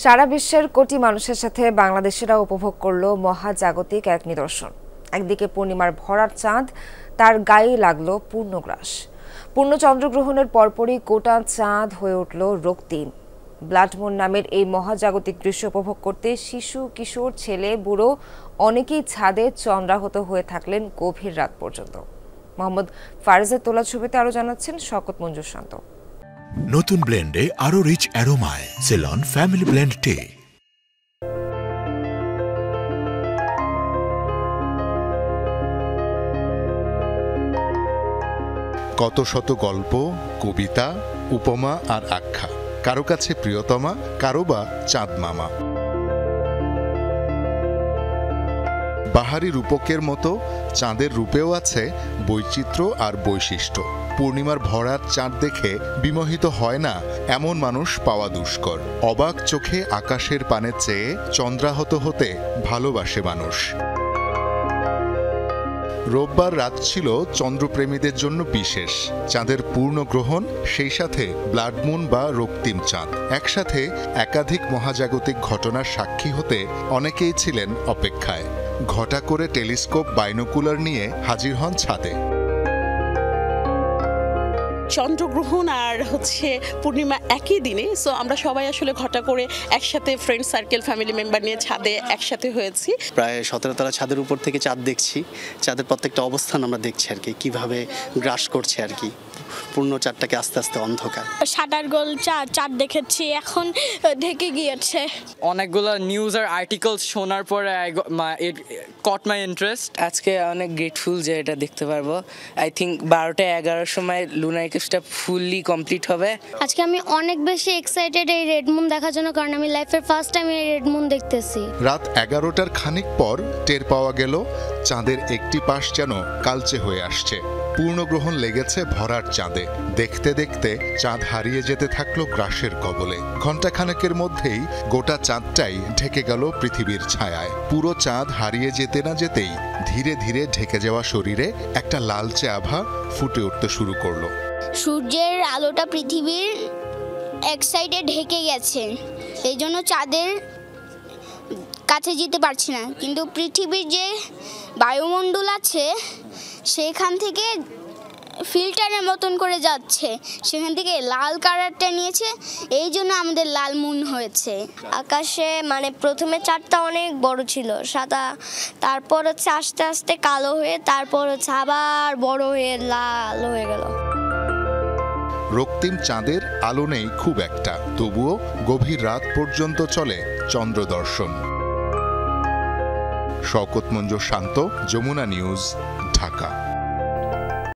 সারা বিশ্বের কোটি মানুষের সাথে বাংলাদেশিরা উপভোগ করলো মহাজাগতিক এক নিদর্শন। একদিকে পূর্ণিমার ভরাট চাঁদ, তার গায়ে লাগলো পূর্ণগ্রাস। পূর্ণ চন্দ্রগ্রহণের পরপরই গোটা চাঁদ হয়ে উঠল রক্তিম। ব্লাড মুন নামের এই মহাজাগতিক দৃশ্য উপভোগ করতে শিশু, কিশোর, ছেলে, বুড়ো অনেকেই ছাদে চন্দ্রাহত হয়ে থাকলেন গভীর রাত পর্যন্ত। মোহাম্মদ ফারিজের তোলা ছবিতে আরো জানাচ্ছেন শওকত মঞ্জুর শান্ত। নতুন ব্লেন্ডে আরো রিচ অ্যারোমায় সেলন ফ্যামিলি ব্লেন্ড টে। কত শত গল্প, কবিতা, উপমা আর আখ্যা, কারো কাছে প্রিয়তমা, কারো বা চাঁদ মামা। বাহারি রূপকের মতো চাঁদের রূপেও আছে বৈচিত্র্য আর বৈশিষ্ট্য। পূর্ণিমার ভরাট চাঁদ দেখে বিমোহিত হয় না এমন মানুষ পাওয়া দুষ্কর। অবাক চোখে আকাশের পানে চেয়ে চন্দ্রাহত হতে ভালোবাসে মানুষ। রোববার রাত ছিল চন্দ্রপ্রেমীদের জন্য বিশেষ। চাঁদের পূর্ণ গ্রহণ, সেই সাথে ব্লাড মুন বা রক্তিম চাঁদ। একসাথে একাধিক মহাজাগতিক ঘটনার সাক্ষী হতে অনেকেই ছিলেন অপেক্ষায়। ঘটা করে টেলিস্কোপ, বাইনোকুলার নিয়ে হাজির হন ছাদে। চন্দ্রগ্রহণ আর পূর্ণিমা একই দিনে, সো আমরা সবাই আসলে ঘটা করে একসাথে ফ্রেন্ড সার্কেল, ফ্যামিলি মেম্বার নিয়ে ছাদে একসাথে হয়েছি। প্রায় 17 তলা ছাদের উপর থেকে চাঁদ দেখছি। চাঁদের প্রত্যেকটা অবস্থান আমরা দেখছি আর কি, কিভাবে গ্রাস করছে আর কি পূর্ণ চাঁদটাকে আস্তে আস্তে অন্ধকার। সাদার গোল চাঁদ দেখেছি, এখন ঢেকে গিয়েছে। অনেকগুলো নিউজ আর আর্টিকেলস শোনার পরে ইট কট মাই ইন্টারেস্ট। আজকে অনেক গ্রেটফুল যে এটা দেখতে পারবো। আই থিঙ্ক 12টা-11টার সময় লুনার ইক্লিপসটা ফুললি কমপ্লিট হবে। আজকে আমি অনেক বেশি এক্সাইটেড এই রেড মুন দেখার জন্য, কারণ আমি লাইফের ফার্স্ট টাইম এই রেড মুন দেখতেছি। রাত 11টার খানিক পর টের পাওয়া গেল চাঁদের একটি পাশ যেন কালচে হয়ে আসছে। পূর্ণগ্রহণ লেগেছে ভরাট চাঁদে। দেখতে দেখতে চাঁদ হারিয়ে যেতে থাকলো গ্রাসের কবলে। ঘণ্টাখানেকের মধ্যেই গোটা চাঁদটাই ঢেকে গেল পৃথিবীর ছায়ায়। পুরো চাঁদ হারিয়ে যেতে না যেতেই ধীরে ধীরে ঢেকে যাওয়া শরীরে একটা লালচে আভা ফুটে উঠতে শুরু করলো। সূর্যের আলোটা পৃথিবীর এক সাইডে ঢেকে গেছে, এই জন্য চাঁদের কাছে যেতে পারছি না। কিন্তু পৃথিবীর যে বায়ুমণ্ডল আছে সেখান থেকে ফিল্টারের মতন করে যাচ্ছে, সেখান থেকে লাল কালারটা নিয়েছে, এই জন্য আমাদের লাল মুন হয়েছে। আকাশে প্রথমে চাঁদটা অনেক বড় ছিল, সাদা, তারপর আস্তে আস্তে কালো হয়ে, তারপর আবার বড় হয়ে লাল হয়ে গেল। রক্তিম চাঁদের আলো নেই খুব একটা, তবুও গভীর রাত পর্যন্ত চলে চন্দ্র দর্শন। শওকত মঞ্জুর শান্ত, যমুনা নিউজ, ঢাকা।